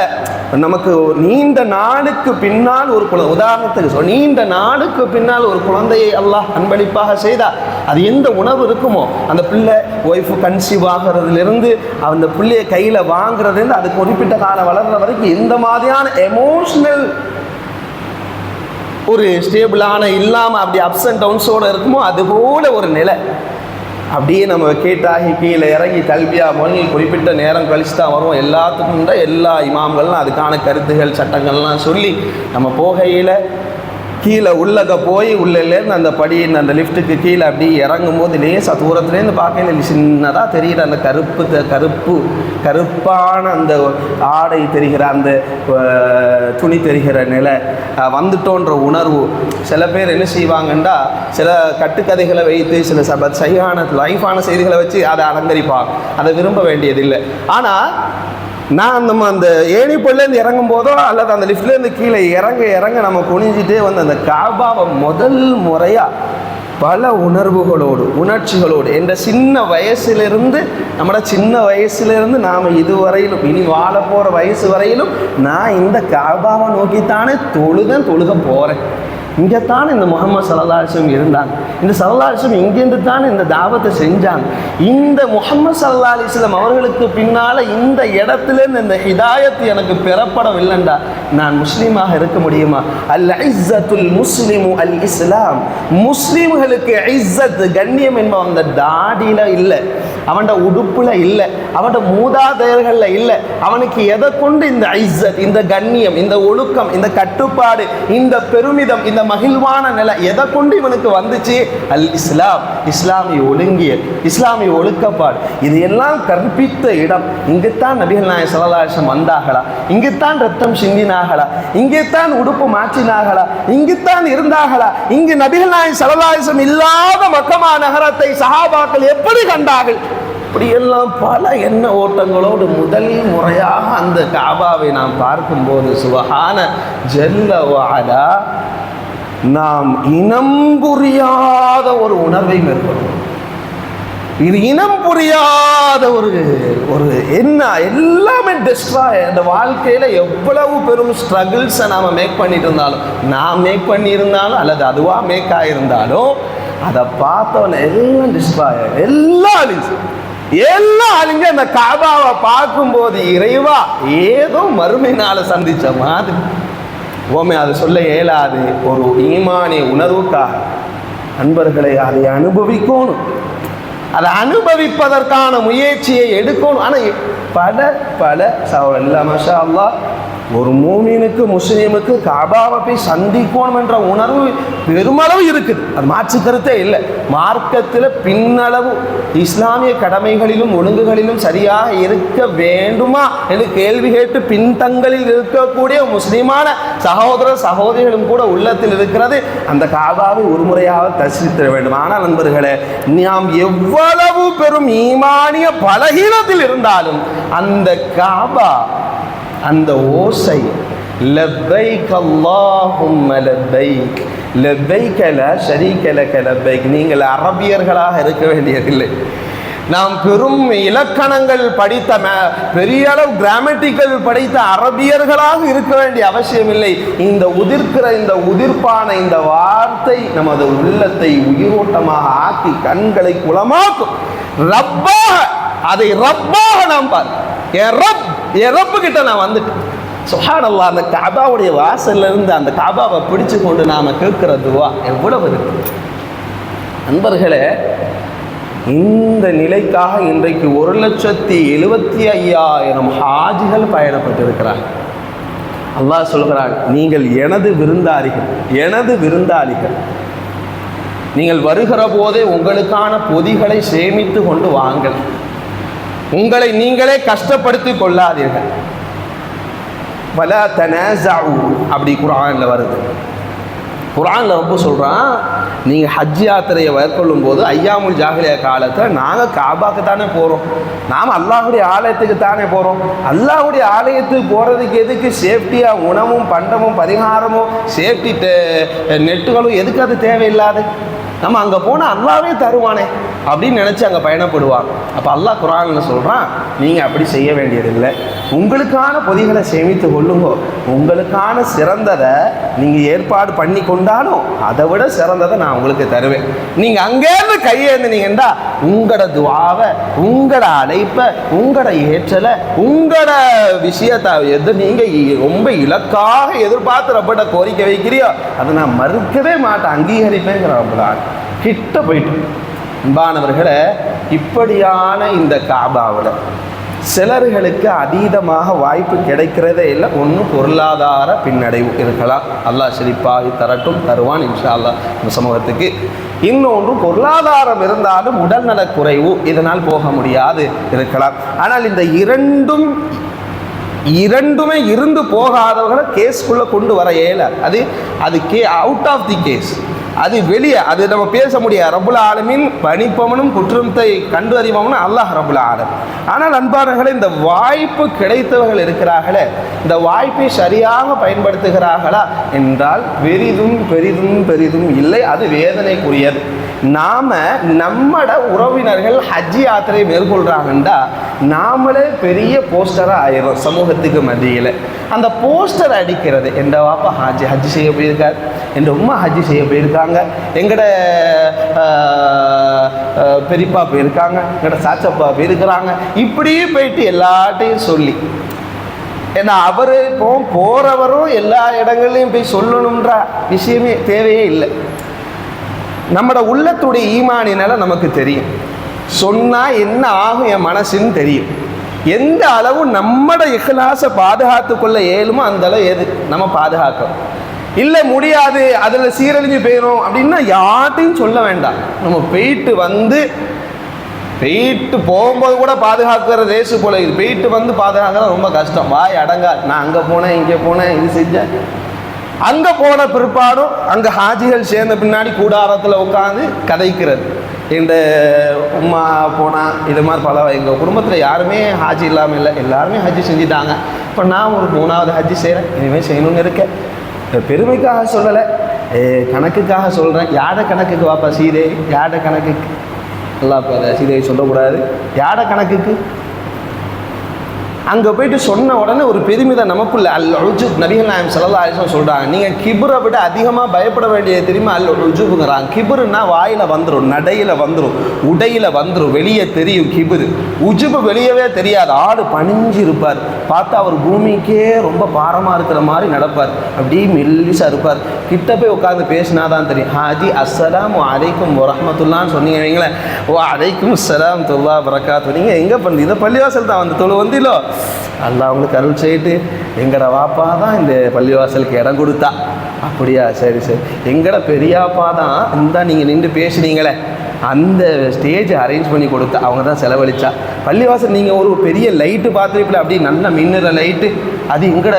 நமக்கு நீண்ட நாளுக்கு பின்னால் ஒரு உதாரணத்துக்கு நீண்ட நாளுக்கு பின்னால் ஒரு குழந்தையை அல்லாஹ் அன்பளிப்பாக செய்தார். அது எந்த உணவு இருக்குமோ அந்த பிள்ளை ஒய்ஃபு கன்சீவ் ஆகிறதுலேருந்து அந்த பிள்ளையை கையில் வாங்குறதுலேருந்து அது குறிப்பிட்ட காலம் வளர்கிற வரைக்கும் எந்த மாதிரியான எமோஷ்னல் ஒரு ஸ்டேபிளான இல்லாமல் அப்படி அப்ஸ் அண்ட் டவுன்ஸோடு இருக்குமோ அதுபோல ஒரு நிலை. அப்படியே நம்ம கேட்டாகி கீழே இறங்கி கல்வியா மொழி குறிப்பிட்ட நேரம் கழிச்சு தான் வருவோம். எல்லாத்துக்கும் தான் எல்லா இமாம்கள்லாம் அதுக்கான கருத்துகள் சட்டங்கள்லாம் சொல்லி நம்ம போகையில் கீழே உள்ளக போய் உள்ளேருந்து அந்த படியின் அந்த லிஃப்ட்டுக்கு கீழே அப்படி இறங்கும் போது லேசாக தூரத்துலேருந்து பார்க்க சின்னதாக தெரிகிற அந்த கருப்பான அந்த ஆடை தெரிகிற அந்த துணி தெரிகிற நிலை வந்துட்டோன்ற உணர்வு. சில பேர் என்ன செய்வாங்கன்னா சில கட்டுக்கதைகளை வைத்து சில சரியான லைஃபான செய்திகளை வச்சு அதை அலங்கரிப்பாங்க. அதை விரும்ப வேண்டியதில்லை. ஆனால் நம்ம அந்த ஏணிப்பள்ளிலேருந்து இறங்கும் போதோ அல்லது அந்த லிஃப்ட்லேருந்து கீழே இறங்க நம்ம குனிஞ்சிட்டே வந்து அந்த காபாவை முதல் முறையாக பல உணர்வுகளோடு உணர்ச்சிகளோடு என்ற சின்ன வயசிலிருந்து சின்ன வயசுலேருந்து நாம் இதுவரையிலும் இனி வாழ போகிற வயசு வரையிலும் நான் இந்த காபாவை நோக்கித்தானே தொழுக போகிறேன். இங்கே தானே இந்த முஹம்மது ஸல்லல்லாஹு அலைஹி வஸல்லம் இருந்தாங்க. இந்த ஸல்லல்லாஹு அலைஹி வஸல்லம் இங்கேருந்து தானே இந்த தாவத்தை செஞ்சாங்க. இந்த முஹம்மது ஸல்லல்லாஹு அலைஹி வஸல்லம் அவர்களுக்கு பின்னால் இந்த இடத்துலேருந்து இந்த ஹிதாயத் எனக்கு பெறப்படவில்லைண்டா நான் முஸ்லீமாக இருக்க முடியுமா? அல் இஸ்ஸத்துல் முஸ்லிமு அல் இஸ்லாம். முஸ்லீம்களுக்கு இஸ்ஸத் கண்ணியம் என்பவன் அந்த தாடியில் இல்லை, அவனோட உடுப்பில் இல்லை, அவனோட மூதாதையர்களில் இல்லை. அவனுக்கு எதை கொண்டு இந்த இஸ்ஸத், இந்த கண்ணியம், இந்த ஒழுக்கம், இந்த கட்டுப்பாடு, இந்த பெருமிதம், இந்த மகிழ்வான நிலை எதை கொண்டு இவனுக்கு வந்துச்சு? அல் இஸ்லாம், இஸ்லாமிய ஒழுங்கியல், இஸ்லாமிய ஒழுக்கப்பாடு. இது எல்லாம் கற்பித்த இடம். இங்குத்தான் நபிகள் நாயகம் ஸல்லல்லாஹு அலைஹி வஸல்லம் வந்தார்களா? இங்குத்தான் ரத்தம் சிந்தினார்களா? இங்குத்தான் உடுப்பு மாற்றினார்களா? இங்குத்தான் இருந்தார்களா? இங்கு நபிகள் நாயகம் ஸல்லல்லாஹு அலைஹி வஸல்லம் இல்லாத மக்கமா நகரத்தை சஹாபாக்கள் எப்படி கண்டார்கள்? இப்படியெல்லாம் பல எண்ண ஓட்டங்களோடு முதல் முறையாக அந்த காபாவை நாம் பார்க்கும்போது சுபஹான ஜல்ல வ அலா நாம் இனம் புரியாத ஒரு உணர்வை மேற்கொள்ளும். இது இனம் புரியாத ஒரு என்ன எல்லாமே டெஸ்ட்ராய். அந்த வாழ்க்கையில் எவ்வளவு பெரும் ஸ்ட்ரகிள்ஸை நாம் மேக் பண்ணிட்டு இருந்தாலும், நான் மேக் பண்ணியிருந்தாலும் அல்லது அதுவாக மேக் ஆகியிருந்தாலும் அதை பார்த்தவன எல்லாம் டிஸ்ட்ராய், எல்லாம் அழிஞ்சு அந்த காபாவை பார்க்கும்போது இறைவா ஏதோ மறுமையினால சந்திச்ச மாதிரி அதை சொல்ல இயலாது. ஒரு ஈமானிய உணர்வுக்காக நண்பர்களை அதை அனுபவிக்கணும். அதை அனுபவிப்பதற்கான முயற்சியை எடுக்கணும். ஆனால் பல சவால் மாஷா அல்லாஹ் ஒரு மூமினுக்கு முஸ்லீமுக்கு காபாவை போய் சந்திக்கணும் என்ற உணர்வு பெருமளவு இருக்குது. அது மாற்று கருத்தே இல்லை. மார்க்கத்தில் பின்னளவு இஸ்லாமிய கடமைகளிலும் ஒழுங்குகளிலும் சரியாக இருக்க வேண்டுமா என்று கேள்வி கேட்டு பின்தங்களில் இருக்கக்கூடிய முஸ்லீமான சகோதர சகோதரிகளும் கூட உள்ளத்தில் இருக்கிறது. அந்த காபாவை ஒரு முறையாக தரிசித்திட வேண்டும். ஆனால் நண்பர்களே, நாம் எவ்வளவு பெரும் ஈமானிய பலகீனத்தில் இருந்தாலும் அந்த காபா, அந்த ஓசை, லப்பைக் அல்லாஹும்ம லப்பைக் லப்பைக லா ஷரீக லக லப்பைக், நீங்கள் அரபியர்களாக இருக்க வேண்டியதில்லை. நாம் பெரும் இலக்கணங்கள் படித்த பெரிய அளவு கிராமட்டிக்கல் படித்த அரபியர்களாக இருக்க வேண்டிய அவசியம் இல்லை. இந்த உதிர்க்கிற இந்த உதிர்ப்பான இந்த வார்த்தை நமது உள்ளத்தை உயிரோட்டமாக ஆக்கி கண்களை குளமாக்கும். ரப்பாக, அதை ரப்பாக நாம் பார். என் ரப்பு கிட்ட நான் வந்துட்டேன். சுப்ஹானல்லாஹ், அந்த காபாவுடைய வாசல்ல இருந்து அந்த காபாவை பிடிச்சு கொண்டு நாம கேட்கிற துவா எவ்வளவு இருக்கு நண்பர்களே. இந்த நிலைக்காக இன்றைக்கு 1,75,000 ஹாஜிகள் பயணப்பட்டிருக்கிறார். அல்லாஹ் சொல்கிறான், நீங்கள் எனது விருந்தாளிகள், எனது விருந்தாளிகள். நீங்கள் வருகிற போதே உங்களுக்கான பொதிகளை சேமித்து கொண்டு வாங்கள். உங்களை நீங்களே கஷ்டப்படுத்திக் கொள்ளாதீர்கள். வலா தனாஸஉ, அப்படி குர்ஆன்ல வருது. குர்ஆன்ல ரொம்ப சொல்றான், நீங்க ஹஜ் யாத்திரையை மேற்கொள்ளும் போது ஐயாமுல் ஜாஹிலியா காலத்தில் நாங்கள் காபாக்கு தானே போகிறோம், நாம் அல்லாஹுடைய ஆலயத்துக்கு தானே போகிறோம். அல்லாஹுடைய ஆலயத்துக்கு போகிறதுக்கு எதுக்கு சேஃப்டியாக உணவும் பண்டமும் பரிகாரமும் சேஃப்டி நெட்டுகளும் எதுக்கு? அது தேவையில்லாது. நம்ம அங்கே போனால் அல்லாவே தருவானே அப்படின்னு நினச்சி அங்கே பயணப்படுவாங்க. அப்போ அல்லாஹ் குர்ஆன்ல சொல்கிறான், நீங்கள் அப்படி செய்ய வேண்டியதில்லை. உங்களுக்கான பொதிகளை சேமித்து கொள்ளுங்க. உங்களுக்கான சிறந்ததை நீங்கள் ஏற்பாடு பண்ணி கொண்டாலும் அதை விட சிறந்ததை நான் உங்களுக்கு தருவேன். நீங்கள் அங்கேருந்து கையேந்தினீங்கன்னா உங்களோட துவாவை, உங்களோட அழைப்பை, உங்களோட ஏற்றலை, உங்களோட விஷயத்தை எது நீங்கள் ரொம்ப இலக்காக எதிர்பார்த்து ரப்பட்ட கோரிக்கை வைக்கிறியோ அதை நான் மறுக்கவே மாட்டேன், அங்கீகரிப்பேங்கிற ரப்பலான் கிட்ட போயிட்டு. அன்பானவர்களே, இப்படியான இந்த காபாவில் சிலர்களுக்கு அதீதமாக வாய்ப்பு கிடைக்கிறதே இல்லை. ஒன்று பொருளாதார பின்னடைவு இருக்கலாம், அல்லாஹ் செழிப்பாகி தரட்டும், தருவான் இன்ஷா அல்லாஹ் இந்த சமூகத்துக்கு. இன்னொன்று பொருளாதாரம் இருந்தாலும் உடல்நலக் குறைவு, இதனால் போக முடியாது இருக்கலாம். ஆனால் இந்த இரண்டுமே இருந்து போகாதவர்களை கேஸ்க்குள்ளே கொண்டு வர இயலாது. அது அவுட் ஆஃப் தி கேஸ், அது வெளியே, அது நம்ம பேச முடியாது. ரப்புல் ஆலமீன் பணிப்பவனும் குற்றத்தை கண்டு அறிபவனும் அல்லாஹ் ரப்புல் ஆலமீன். ஆனால் அன்பானவர்களே, இந்த வாய்ப்பு கிடைத்தவர்கள் இருக்கிறார்களே, இந்த வாய்ப்பை சரியாக பயன்படுத்துகிறார்களா என்றால் பெரிதும் பெரிதும் பெரிதும் இல்லை. அது வேதனைக்குரியது. நம்மட உறவினர்கள் ஹஜ் யாத்திரை மேற்கொள்றாங்கண்டா நாமளே பெரிய போஸ்டராக ஆயிரும் சமூகத்துக்கு மத்தியில். அந்த போஸ்டர் அடிக்கிறது, எந்த வாப்பா ஹஜ் செய்ய போயிருக்கார், என் உம்மா ஹஜ் செய்ய போயிருக்காங்க, எங்கட பெரியப்பா போயிருக்காங்க, எங்கட சாச்சப்பா போயிருக்கிறாங்க, இப்படியே போயிட்டு எல்லாட்டையும் சொல்லி, ஏன்னா அவர் போகிறவரும் எல்லா இடங்கள்லையும் போய் சொல்லணுன்ற விஷயமே தேவையே இல்லை. நம்மளோட உள்ளத்துடைய ஈமானினால நமக்கு தெரியும், சொன்னால் என்ன ஆகும் என் மனசுன்னு தெரியும். எந்த அளவு நம்மட இஹ்லாஸை பாதுகாத்து கொள்ள இயலுமோ அந்த அளவு எது நம்ம பாதுகாக்கணும். இல்லை முடியாது, அதில் சீரழிஞ்சு போயிடும் அப்படின்னா யார்ட்டையும் சொல்ல வேண்டாம். நம்ம போயிட்டு போகும்போது கூட பாதுகாக்கிற ரேசு போல இது, போயிட்டு வந்து பாதுகாக்கிறது ரொம்ப கஷ்டம். வாய் அடங்கா, நான் அங்கே போனேன் இங்கே போனேன் இது செஞ்சேன். அங்கே போன பிற்பாடும் அங்கே ஹாஜிகள் சேர்ந்த பின்னாடி கூடாரத்தில் உட்காந்து கதைக்கிறது. இந்த உம்மா போனால் இது மாதிரி பல, எங்கள் குடும்பத்தில் யாருமே ஹாஜி இல்லாமல் இல்லை, எல்லாருமே ஹஜ்ஜி செஞ்சுட்டாங்க. இப்போ நான் ஒரு 3வது ஹஜ்ஜி செய்கிறேன், இனிமேல் செய்யணும்னு இருக்கேன். பெருமைக்காக சொல்லலை, கணக்குக்காக சொல்கிறேன். யாட கணக்குக்கு வாப்பா சீதை, யாட கணக்குக்கு எல்லாம் சீதையை சொல்லக்கூடாது, யாட கணக்குக்கு அங்கே போயிட்டு சொன்ன உடனே ஒரு பெருமிதம் நமக்குள்ள உஜூப். நபிகள் நாயகம் ஸல்லல்லாஹு அலைஹி வஸல்லம் சொல்கிறாங்க, நீங்கள் கிபுரை விட அதிகமாக பயப்பட வேண்டியது தெரியுமா உஜூபுங்கிறாங்க. கிபுருன்னா வாயில் வந்துடும், நடையில் வந்துடும், உடையில் வந்துடும், வெளியே தெரியும் கிபுரு. உஜுபு வெளியவே தெரியாது. ஆடு பணிஞ்சு இருப்பார், பார்த்தா அவர் பூமிக்கே ரொம்ப பாரமாக இருக்கிற மாதிரி நடப்பார், அப்படியே மெல்லிசா இருப்பார். கிட்ட போய் உட்காந்து பேசினா தான் தெரியும். ஹாஜி அஸ்ஸலாமு அலைக்கும் வரஹ்மத்துல்லான்னு சொன்னீங்க வைங்களேன், ஓ அலைக்கும் அஸ்ஸலாம் துல்லா பரக்காத்து. நீங்கள் எங்கே பண்ணுறீங்க? இந்த பள்ளிவாசல் தான் வந்து தொழு வந்திலோ, அல்லாஹ் அவங்களுக்கு அருள் செய்யிட்டு எங்கட வாப்பா தான் இந்த பள்ளிவாசலுக்கு இடம் கொடுத்தா. அப்படியா, சரி சரி. எங்கட பெரியாப்பா தான் இந்த நீங்கள் நின்று பேசுனீங்களே அந்த ஸ்டேஜ் அரேஞ்ச் பண்ணி கொடுத்தா, அவங்க தான் செலவழிச்சா. பள்ளிவாசல் நீங்கள் ஒரு பெரிய லைட்டு பார்த்துருப்பீங்களா, அப்படி நல்ல மின்னுற லைட்டு, அது எங்கட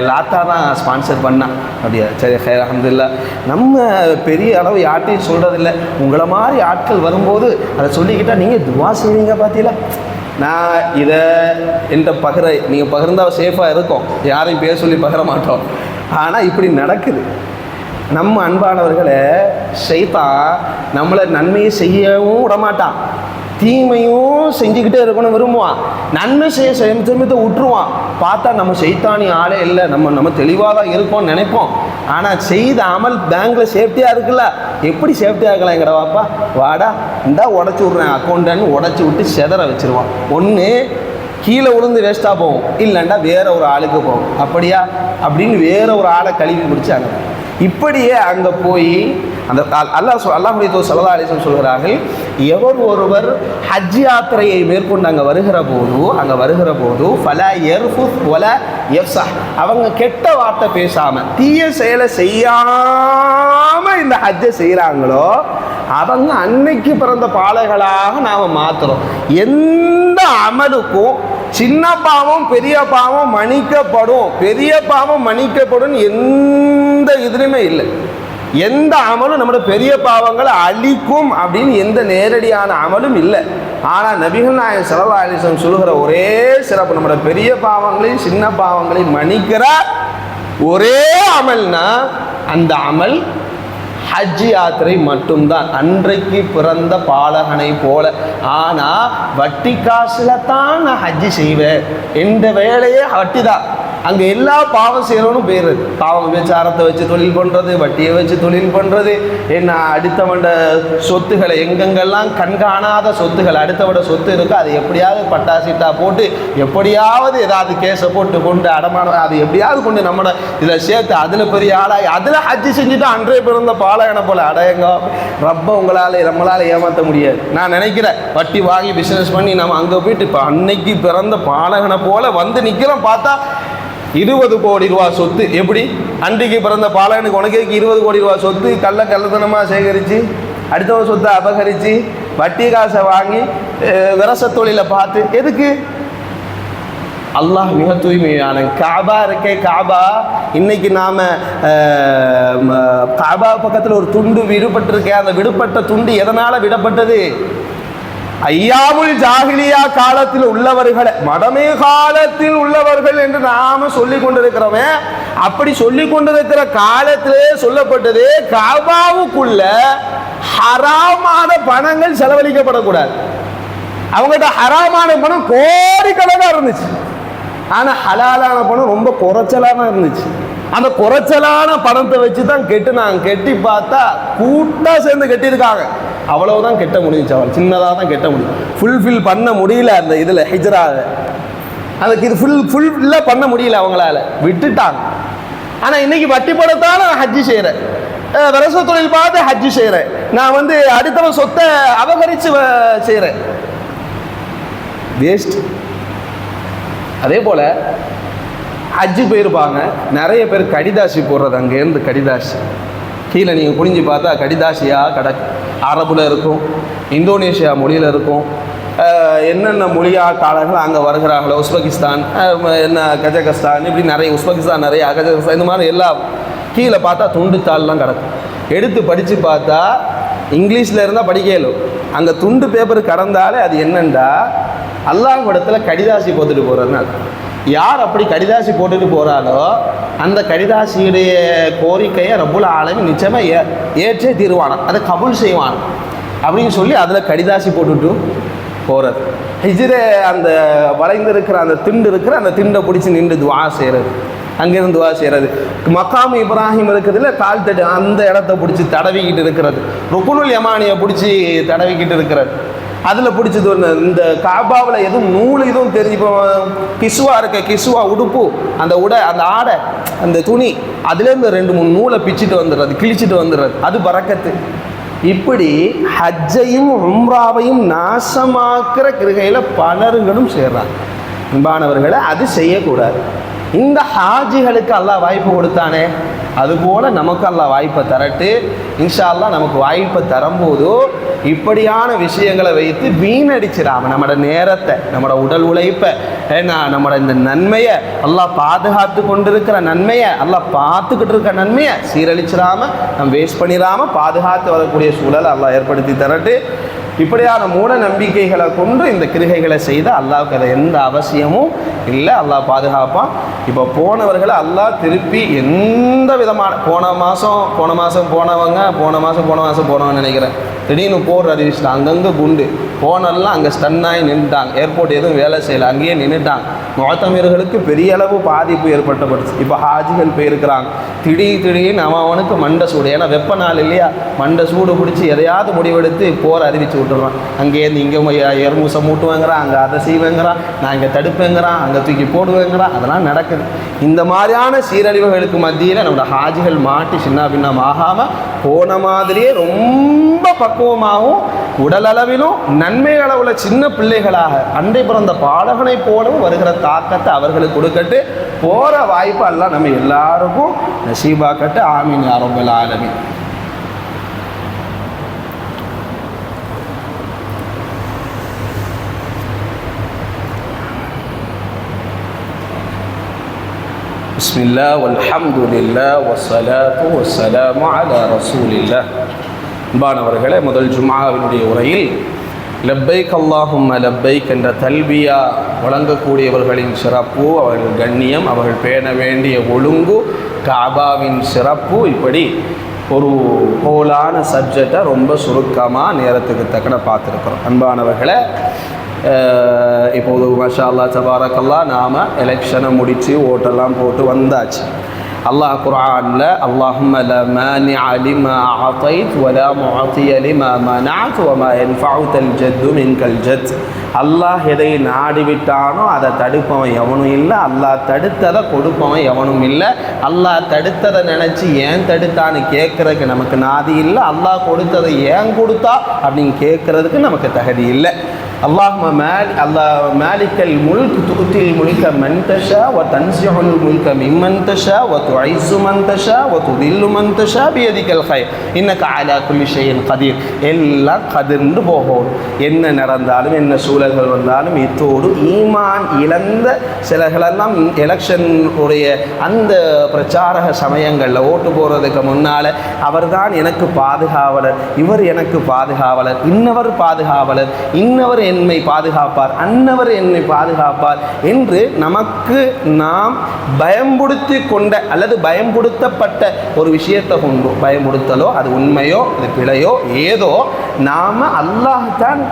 லாத்தா தான் ஸ்பான்சர் பண்ணா. அப்படியா, சரி ஹைர் அல்ஹம்துலில்லாஹ். நம்ம பெரிய அளவு யார்ட்டையும் சொல்கிறதில்ல. உங்களை மாதிரி ஆட்கள் வரும்போது அதை சொல்லிக்கிட்டால் நீங்கள் துவா செய்வீங்க. பார்த்தீங்களா, நான் இதை என்கிட்ட நீங்கள் பகிர்ந்தால் சேஃபாக இருக்கும், யாரையும் பேர் சொல்லி பகிர மாட்டோம். ஆனால் இப்படி நடக்குது. நம்ம அன்பானவர்களை ஷைத்தான் நம்மளை நன்மையை செய்யவும் விடமாட்டான், தீமையும் செஞ்சுக்கிட்டே இருக்கணும் விரும்புவான். நன்மை செய்ய திரும்பத்தை விட்டுருவான். பார்த்தா நம்ம ஷைத்தானி ஆளே இல்லை, நம்ம தெளிவாக தான் இருக்கோம்னு நினைப்போம். ஆனால் செய்த அமல் பேங்க்கில் சேஃப்டியாக இருக்குல்ல, எப்படி சேஃப்டியாக இருக்கலாம் எங்கட வாப்பா, வாடா இந்தா உடச்சி விட்றேன் அக்கௌண்ட்டுன்னு உடச்சி விட்டு செதற வச்சுருவான். ஒன்று கீழே விழுந்து வேஸ்ட்டாக போகும், இல்லைண்டா வேற ஒரு ஆளுக்கு போகும். அப்படியா அப்படின்னு வேற ஒரு ஆளை கழுவி பிடிச்சாங்க. இப்படியே அங்கே போய் அந்த அல்லாஹ்வுடைய தூதர் ஸல்லல்லாஹு அலைஹி வஸல்லம் சொல்கிறார்கள், எவர் ஒருவர் ஹஜ் யாத்திரையை மேற்கொண்டு அங்கே வருகிற போது ஃபலா யர்ஃபுத் வலா யஃப்ஸஹ், அவங்க கெட்ட வார்த்தை பேசாமல் தீய செயலை செய்யாமல் இந்த ஹஜ்ஜை செய்கிறாங்களோ அவங்க அன்னைக்கு பிறந்த பாலைகளாக நாம் மாற்றுறோம். எந்த அமலுக்கும் சின்ன பாவம் பெரிய பாவம் மன்னிக்கப்படும், பெரிய பாவம் மன்னிக்கப்படும் எந்த இதுலையுமே இல்லை. எந்த அமலும் நம்மளோட பெரிய பாவங்களை அழிக்கும் அப்படின்னு எந்த நேரடியான அமலும் இல்லை. ஆனால் நபிகள் நாயகம் ஸல்லல்லாஹு அலைஹி வஸல்லம் சொல்லுகிற ஒரே சிறப்பு, நம்மளோட பெரிய பாவங்களையும் சின்ன பாவங்களையும் மன்னிக்கிற ஒரே அமல்னா அந்த அமல் ஹஜ் யாத்திரை மட்டும்தான். அன்றைக்கு பிறந்த பாலகனை போல. ஆனால் வட்டி காசுல தான் நான் ஹஜ்ஜி செய்வேன், எந்த வேலையே வட்டி தான். அங்கே எல்லா பாவம் செய்யணும்னு பேர். பாவம் விபச்சாரத்தை வச்சு தொழில் பண்ணுறது, வட்டியை வச்சு தொழில் பண்ணுறது, என்ன அடுத்தவண்ட சொத்துக்களை எங்கெங்கெல்லாம் கண்காணாத சொத்துக்கள் அடுத்தவட சொத்து இருக்கோ அதை எப்படியாவது பட்டாசிட்டா போட்டு எப்படியாவது ஏதாவது கேஸை போட்டு கொண்டு அடமானம் அது எப்படியாவது கொண்டு நம்மளோட இதில் சேர்த்து அதில் பெரிய ஆளாகி அதில் ஹஜ்ஜி செஞ்சுட்டு அன்றைய பிறந்த பாலகனை போல அடையங்க ரப்ப நம்மளால் ஏமாற்ற முடியாது. நான் நினைக்கிறேன் வட்டி வாங்கி பிஸ்னஸ் பண்ணி நம்ம அங்கே போயிட்டு இப்போ அன்னைக்கு பிறந்த பாலகனை போல வந்து நிற்கிறோம். பார்த்தா 20 கோடி ரூபா சொத்து. எப்படி அன்றைக்கு பிறந்த பாலகனுக்கு உனக்கு 20 கோடி ரூபா சொத்து கள்ளத்தனமாக சேகரித்து அடுத்தவங்க சொத்தை அபகரித்து வட்டி காசை வாங்கி விரச தொழிலை பார்த்து எதுக்கு? அல்லாஹ் மிக தூய்மையான காபா இருக்கே. காபா இன்னைக்கு நாம் காபா பக்கத்தில் ஒரு துண்டு விடுபட்டிருக்கேன். அந்த விடுபட்ட துண்டு எதனால் விடப்பட்டது? ஐயாமுல் ஜாஹிலியா காலத்தில் உள்ளவர்களை, மடமே காலத்தில் உள்ளவர்கள் என்று நாம சொல்லி கொண்டிருக்கிறோமே, அப்படி சொல்லி கொண்டிருக்கிற காலத்திலே சொல்லப்பட்டது காபாவுக்குள்ள ஹராமான பணங்கள் செலவழிக்கப்படக்கூடாது. அவங்ககிட்ட ஹராமான பணம் கோடிக்கணக்காக இருந்துச்சு, ஆனா ஹலாலான பணம் ரொம்ப குறைச்சலான இருந்துச்சு. அந்த குறைச்சலான பணத்தை வச்சு தான் கெட்டி பார்த்தா கூட்டா சேர்ந்து கட்டியிருக்காங்க. அவ்வளவுதான் கெட்ட முடிஞ்சிச்சு. அவள் சின்னதாக தான் கெட்ட முடியும், ஃபுல்ஃபில் பண்ண முடியல. அந்த இதில் ஹிஜ்ராவை அதுக்கு இது ஃபுல்லாக பண்ண முடியல, அவங்களால விட்டுட்டாங்க. ஆனால் இன்னைக்கு வட்டி படத்தால் நான் ஹஜ்ஜி செய்கிறேன், விவசாய தொழில் பார்த்து ஹஜ்ஜி செய்கிறேன், நான் வந்து அடுத்தவன் சொத்தை அபகரித்து செய்கிறேன், வேஸ்ட். அதே போல் ஹஜ்ஜு போயிருப்பாங்க, நிறைய பேர் கடிதாசி போடுறது, அங்கேருந்து கடிதாசி கீழே நீங்கள் குனிஞ்சு பார்த்தா கடிதாசியாக கிடக்கு. அரபுல இருக்கும், இந்தோனேஷியா மொழியில் இருக்கும், என்னென்ன மொழியாளர்கள் அங்கே வருகிறாங்களோ, உஸ்பெகிஸ்தான், என்ன கஜகஸ்தான், இப்படி நிறைய உஸ்பெகிஸ்தான் நிறைய கஜகஸ்தான், இந்த மாதிரி எல்லாம் கீழே பார்த்தா துண்டுத்தாள்லாம் கிடக்கும். எடுத்து படித்து பார்த்தா இங்கிலீஷில் இருந்தால் படிக்கலும், அங்கே துண்டு பேப்பர் கடந்தாலே அது என்னண்டா அல்லாஹ் இடத்துல கடிதாசி போட்டுட்டு போகிறதுனால. யார் அப்படி கடிதாசி போட்டுட்டு போகிறாலோ அந்த கடிதாசியுடைய கோரிக்கையை ரப்புல் ஆலமீன் நிச்சயமாக ஏற்றே தீர்வானான், அதை கபூல் செய்வான் அப்படின்னு சொல்லி அதில் கடிதாசி போட்டுட்டு போகிறது. ஹிஜ்ரே அந்த வளைந்திருக்கிற அந்த திண்டு இருக்கிற அந்த திண்டை பிடிச்சி நின்று துவா செய்கிறது, அங்கேருந்து துவா செய்கிறது. மக்காம் இப்ராஹிம் இருக்குதுல்ல, கால் தட்டு அந்த இடத்த பிடிச்சி தடவிக்கிட்டு இருக்கிறது. ருக்குனுல் யமானியை பிடிச்சி தடவிக்கிட்டு இருக்கிறது. அதில் பிடிச்சது ஒன்று. இந்த காபாவில் எதுவும் நூல் எதுவும் தெரிஞ்சு கிசுவா இருக்க கிசுவா உடுப்பு அந்த அந்த ஆடை அந்த துணி அதுலேருந்து 2-3 நூலை பிச்சுட்டு வந்துடுறது, கிழிச்சிட்டு வந்துடுறது. அது பரக்கத்து. இப்படி ஹஜ்ஜையும் உம்ராவையும் நாசமாக்குற கிருகையில் பலர்களும் சேர்றாங்க. அன்பானவர்களை அது செய்யக்கூடாது. இந்த ஹாஜிகளுக்கு அல்லாஹ் வாய்ப்பு கொடுத்தானே, அதுபோல் நமக்கு அல்லாஹ் வாய்ப்பை தரட்டு. இன்ஷா அல்லாஹ் நமக்கு வாய்ப்பை தரும்போது இப்படியான விஷயங்களை வைத்து வீணடிச்சிடாம நம்மளோட நேரத்தை, நம்மளோட உடல் உழைப்பை, நம்மளோட இந்த நன்மையை அல்லாஹ் பாதுகாத்து கொண்டிருக்கிற நன்மையை, அல்லாஹ் பார்த்துக்கிட்டு இருக்கிற நன்மையை சீரழிச்சிடாம நம்ம வேஸ்ட் பண்ணிடாம பாதுகாத்து வரக்கூடிய சூழலை அல்லாஹ் ஏற்படுத்தி தரட்டு. இப்படியான மூட நம்பிக்கைகளை கொண்டு இந்த கிருகைகளை செய்து அல்லாஹ்வுக்கு அதை எந்த அவசியமும் இல்லை. அல்லாஹ் பாதுகாப்பான். இப்போ போனவர்களை அல்லாஹ் திருப்பி எந்த விதமான போன மாதம் போனவங்க நினைக்கிறேன், திடீர்னு போர் அறிவிச்சிட்டாங்க. அங்கங்கே குண்டு போனெல்லாம் அங்கே ஸ்டன்னாகி நின்றுட்டாங்க. ஏர்போர்ட் எதுவும் வேலை செய்யலை, அங்கேயே நின்றுட்டாங்க. முஅத்தமிர்களுக்கு பெரிய அளவு பாதிப்பு ஏற்பட்டப்படுச்சு. இப்போ ஹாஜிகள் போயிருக்கிறாங்க. திடீர்னு அவனுக்கு மண்டை சூடு, ஏன்னா வெப்ப நாள் இல்லையா, மண்டை சூடு பிடிச்சி எதையாவது முடிவெடுத்து போர் அறிவிச்சு விட்டுறான். அங்கேருந்து இங்கே எருமூசை மூட்டுவேங்கிறான், அங்கே அதை செய்வேங்கிறான், நான் இங்கே தடுப்பேங்கிறான், அங்கே தூக்கி போடுவேங்கிறான். அதெல்லாம் நடக்குது. இந்த மாதிரியான சீரழிவுகளுக்கு மத்தியில் நம்மளோட ஹாஜிகள் மாட்டி சின்ன பின்னம் ஆகாமல் போன மாதிரியே ரொம்ப பக்குவமாகவும் உடல் அளவிலும் நன்மை அளவில் சின்ன பிள்ளைகளாக அண்டை பிறந்த பாலகனை போலவும் வருகிற தாக்கத்தை அவர்களுக்கு கொடுக்கட்டு. போகிற வாய்ப்பு எல்லாம் நம்ம எல்லாருக்கும் நசீபாக்கட்டு. ஆமீன் யா ரப்பல் ஆலமீன். பிஸ்மில்லா வல்ஹம்துலில்லா வஸ்ஸலாத்து வஸ்ஸலாமு அலா ரசூலில்லாஹ். அன்பானவர்களே, முதல் ஜும்ஆவினுடைய உரையில் லப்பைக் அல்லாஹும்ம லப்பைக் என்ற தல்பியா வழங்கக்கூடியவர்களின் சிறப்பு, அவர்கள் கண்ணியம், அவர்கள் பேண வேண்டிய ஒழுங்கு, காபாவின் சிறப்பு, இப்படி ஒரு ஹோலான சப்ஜெக்டை ரொம்ப சுருக்கமாக நேரத்துக்கு தக்கன பார்த்துருக்குறோம். அன்பானவர்களை, இப்போது மாஷா அல்லாஹ் தபாரக்கல்லா நாம் எலெக்ஷனை முடித்து ஓட்டெல்லாம் போட்டு வந்தாச்சு. அல்லாஹ் குர்ஆன்ல அல்லாஹும்ம லா மானிஅ லிமா அஅதைத் வலா முஅதிய லிமா மனஅத் வமா யன்ஃபஉல் ஜத்து மின்கல் ஜத். அல்லாஹ் எதை நாடிவிட்டானோ அதை தடுப்பவன் எவனும் இல்லை, அல்லாஹ் தடுத்ததை கொடுப்பவன் எவனும் இல்லை. அல்லாஹ் தடுத்ததை நினச்சி ஏன் தடுத்தான்னு கேட்குறதுக்கு நமக்கு நாதி இல்லை. அல்லாஹ் கொடுத்ததை ஏன் கொடுத்தா அப்படின்னு கேட்குறதுக்கு நமக்கு தகுதி இல்லை. அல்லாஹும்ம மாலிக்கல் முல்க் துஅத்தில் முல்க மன் தஷா வ தன்ஸிஉல் முல்க மிம்மன் தஷா வ துஇஸ்ஸு மன் தஷா வ துதில்லு மன் தஷா பியதிகல் கைர் இன்னக அலா குல்லி ஷைஇன் கதீர். எல்லாம் கதிர்ந்து போகும். என்ன நடந்தாலும் என்ன சூழல்கள் வந்தாலும் இத்தோடு ஈமான் இழந்த சிலர்களெல்லாம் எலெக்ஷன் உடைய அந்த பிரச்சாரக சமயங்களில் ஓட்டு போகிறதுக்கு முன்னால் அவர்தான் எனக்கு பாதுகாவலர், இவர் எனக்கு பாதுகாவலர், இன்னவர் பாதுகாவலர், இன்னவர் என்னை பாதுகாப்பார், அன்னவர் என்னை பாதுகாப்பார் என்று நமக்கு நாம் பயம்படுத்தி கொண்ட அல்லது பயம்படுத்தப்பட்ட ஒரு விஷயத்தை கொண்டு, பயம்படுத்தலோ அது உண்மையோ அது பிழையோ ஏதோ, நாம் அல்லாஹ் தான்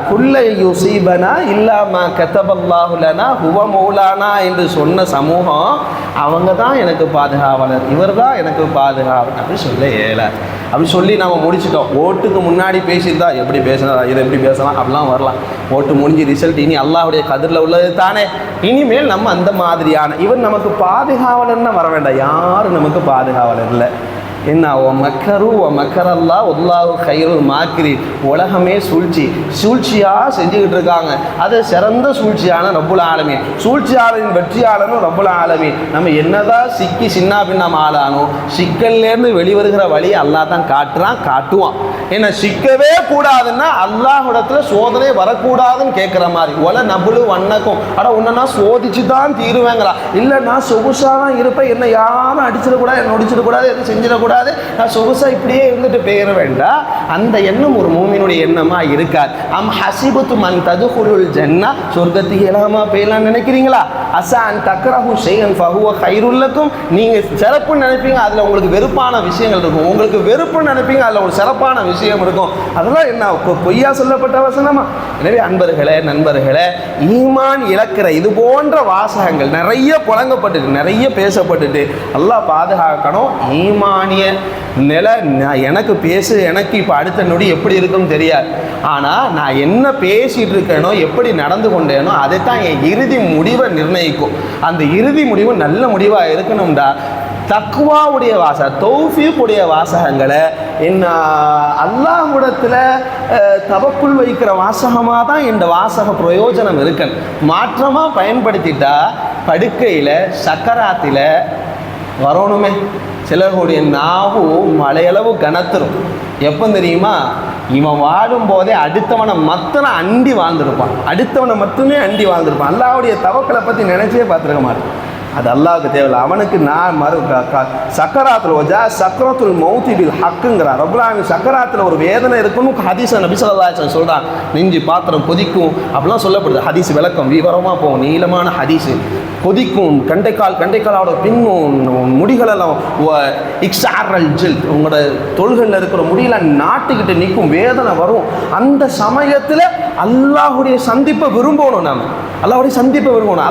குல்லை யுசீபனா இல்லாமா கதபல்லாஹு லனா ஹுவ மௌலானா என்று சொன்ன சமூகம் அவங்க தான் எனக்கு பாதுகாவலர், இவர் தான் எனக்கு பாதுகாவலர் அப்படி சொல்ல இயலாது. அப்படி சொல்லி நாம் முடிச்சிட்டோம். ஓட்டுக்கு முன்னாடி பேசியிருந்தா எப்படி பேசலாம், இதை எப்படி பேசலாம் அப்படிலாம் வரலாம். ஓட்டு முடிஞ்சு ரிசல்ட் இனி அல்லாஹ்வுடைய கதிரில் உள்ளது தானே. இனிமேல் நம்ம அந்த மாதிரியான இவர் நமக்கு பாதுகாவலர்னா வர வேண்டாம். யாரும் நமக்கு பாதுகாவலர் இல்லை. என்ன மக்கரு மக்கரல்லா உல்லாஹு கைருல் மாக்கிரி. உலகமே சூழ்ச்சியாக செஞ்சுக்கிட்டு இருக்காங்க. அது சிறந்த சூழ்ச்சியான ரப்புல் ஆலமீன், சூழ்ச்சியாளரின் வெற்றியாளனும் ரப்புல் ஆலமீன். நம்ம என்னதான் சிக்கி சின்ன பின்னம் ஆளானோம், சிக்கல்லேருந்து வெளிவருகிற வழி அல்லாஹ் தான் காட்டுவான். ஏன்னா சிக்கவே கூடாதுன்னா அல்லாஹ்விடத்துல சோதனை வரக்கூடாதுன்னு கேட்குற மாதிரி. ஒல நபுலு வண்ணக்கும் உன்னை நான் சோதிச்சு தான் தீருவேங்கிறா. இல்லை நான் சொகுசாக தான் இருப்பேன், என்னை யாரும் அடிச்சிடக்கூடாது, என்னை ஒடிச்சிடக்கூடாது, எதுவும் செஞ்சிடக்கூடாது, இருக்கக்கூடாது, நான் சொகுசா இப்படியே இருந்துட்டு போயிட வேண்டாம். அந்த எண்ணம் ஒரு மூமினுடைய எண்ணமா இருக்காது. அம் ஹசிபத்தும் அன் ததுகுலுல் ஜன்னா, சொர்க்கத்துக்கு இல்லாம போயிடலாம் நினைக்கிறீங்களா? அசா அன் தக்ரஹு ஷைஅன் ஃபஹுவ கைருல் லக்கும், நீங்க சிறப்புன்னு நினைப்பீங்க, அதுல உங்களுக்கு வெறுப்பான விஷயங்கள் இருக்கும். உங்களுக்கு வெறுப்புன்னு நினைப்பீங்க, அதுல ஒரு சிறப்பான விஷயம் இருக்கும். அதெல்லாம் என்ன பொய்யா சொல்லப்பட்ட வசனமா? எனவே அன்பர்களே, நண்பர்களே, ஈமான் இழக்கிற இது போன்ற வாசகங்கள் நிறைய புழங்கப்பட்டுட்டு, நிறைய பேசப்பட்டுட்டு, அல்லாஹ் பாதுகாக்கணும். ஈமானிய நிலை எனக்கு பேசு, எனக்கு இப்போ அடுத்த நொடி எப்படி இருக்குன்னு தெரியாது. ஆனால் நான் என்ன பேசிகிட்டு இருக்கேனோ, எப்படி நடந்து கொண்டேனோ, அதைத்தான் என் இறுதி முடிவை நிர்ணயிக்கும். அந்த இறுதி முடிவு நல்ல முடிவாக இருக்கணும்டா. தக்வாவுடைய தௌஃபீக்குடைய வாசகங்களை என்ன அல்லாஹ்விடத்தில் தவக்குள் வைக்கிற வாசகமாக தான் இந்த வாசக பிரயோஜனம் இருக்கணும். மாற்றமாக பயன்படுத்திட்டா படுக்கையில் சக்கராத்தில் வரணுமே. சிலருடைய நாவு மலையளவு கனத்துரும். எப்போ தெரியுமா? இவன் வாழும் போதே அடுத்தவனை மத்தனை அண்டி வாழ்ந்துருப்பான். அடுத்தவனை மட்டுமே அண்டி வாழ்ந்துருப்பான். அல்லாஹ்வுடைய தவக்களை பற்றி நினைச்சே பார்த்துருக்க மாட்டேன். அது அல்லாஹ்வுக்கு தேவையில்லை. அவனுக்கு நான் சக்கராத்தில் வஜா சக்கரத்துல் மௌத்தி பில் ஹக்குங்கிறான். ரப்புல் ஆலமீன் சக்கராத்தில் ஒரு வேதனை இருக்குன்னு ஹதீஸை நபி ஸல்லல்லாஹு அலைஹி வஸல்லம் சொல்கிறான். நெஞ்சு பாத்திரம் கொதிக்கும் அப்படிலாம் சொல்லப்படுது. ஹதீஸ் விளக்கம் விவரமாக போகும், நீளமான ஹதீஸு. கொதிக்கும், கண்டைக்காலோட பின்னும் முடிகளெல்லாம் இக்ஸாரல் ஜில், உங்களோட தோள்களில் இருக்கிற முடியல நாட்டுக்கிட்ட நிற்கும், வேதனை வரும். அந்த சமயத்தில் அல்லாஹ்வுடைய சந்திப்பை விரும்பணும். நாம் அல்லாஹ்வுடைய சந்திப்பை விரும்பணும்.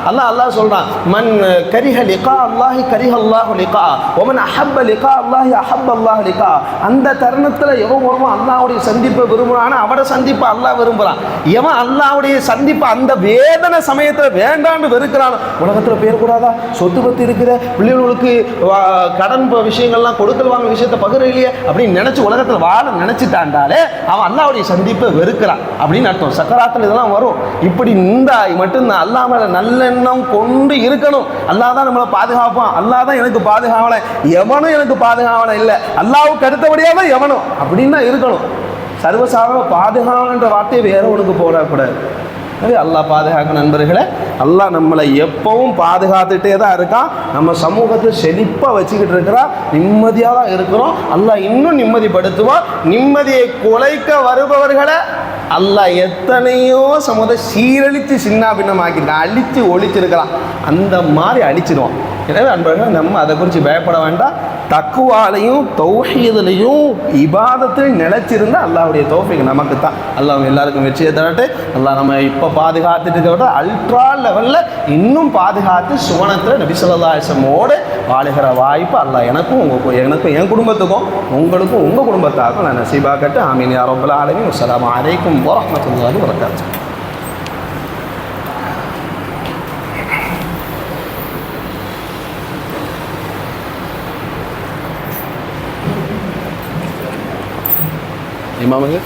அல்லாஹ் சொல்கிறான், மன் கரிஹ லிகா அல்லாஹி கரிஹ அல்லாஹு லிகா ஒமன் அஹப்ப லிகா அல்லாஹி அஹப்ப அல்லாஹ் லிகா. அந்த தருணத்தில் எவன் வருவான் அல்லாஹ்வுடைய சந்திப்பை விரும்புகிறான், அவட சந்திப்பை அல்லாஹ் விரும்புகிறான். எவன் அல்லாஹ்வுடைய சந்திப்பை அந்த வேதனை சமயத்தில் வேண்டான்னு வெறுக்கிறான். உலகத்தில் பேரக்கூடாதா, சொத்து பற்றி இருக்கிற பிள்ளைகளுக்கு கடன் விஷயங்கள்லாம் கொடுக்கல் வாங்க விஷயத்தை பகிரலையே அப்படின்னு நினச்சி உலகத்தில் வாழ நினச்சிட்டாண்டாலே அவன் அல்லாஹ்வுடைய சந்திப்பை வெறுக்கிறான் அப்படின்னு அர்த்தம். சக்கராத்தில் இதெல்லாம் வரும். இப்படி நின்றாய் மட்டும்தான் அல்லாஹ் மேலே நல்லெண்ணம் கொண்டு இருக்கணும். அல்லாஹ் தான் நம்மளை பாதுகாப்பான், அல்லாஹ் தான் எனக்கு பாதுகாவலை, எவனும் எனக்கு பாதுகாவலை இல்லை, அல்லாஹ்வுக்கு அடுத்தபடியாக தான் எவனும் அப்படின்னு தான் இருக்கணும். சர்வசாதாரண பாதுகாவலன்ற வார்த்தையை வேற ஒன்றுக்கு போடக்கூடாது. அல்லாஹ் பாதுகாக்க நண்பர்களே, அல்லாஹ் நம்மளை எப்பவும் பாதுகாத்துட்டே தான் இருக்கான். நம்ம சமூகத்தை செழிப்பாக வச்சுக்கிட்டு இருக்கிறான், நிம்மதியாக தான் இருக்கிறோம். அல்லாஹ் இன்னும் நிம்மதிப்படுத்துவான். நிம்மதியை குலைக்க வருபவர்களை அல்லாஹ் எத்தனையோ சமூகத்தை சீரழித்து சின்ன பின்னமாக்கியிருக்கான், அழித்து ஒழிச்சிருக்கிறான். அந்த மாதிரி அழிச்சிடுவான். எனவே அன்பர்கள், நம்ம அதை குறித்து பயப்பட வேண்டாம். தக்குவாலையும் தௌஹீதுலையும் இபாதத்திலையும் நிலைச்சிருந்தால் அல்லாஹ்வுடைய தௌஃபீக் நமக்கு தான். அல்லாஹ் எல்லாருக்கும் வெற்றியை தரட்டு. அல்லாஹ் நம்ம இப்போ பாதுகாத்துட்டு இருக்கிற அல்ட்ரா லெவலில் இன்னும் பாதுகாத்து சுவனத்தில் நபி ஸல்லல்லாஹு அலைஹி வஸல்லமோடு வாழுகிற வாய்ப்பு அல்லாஹ் எனக்கும் என் குடும்பத்துக்கும் உங்களுக்கும் உங்கள் குடும்பத்தாருக்கும் நான் நசீபாக்கட்டு. ஆமீன் யா ரப்பல் ஆலமீன். அஸ்ஸலாமு அலைக்கும் வரஹ்மத்துல்லாஹி வபரகாத்துஹு. இமாமுங்க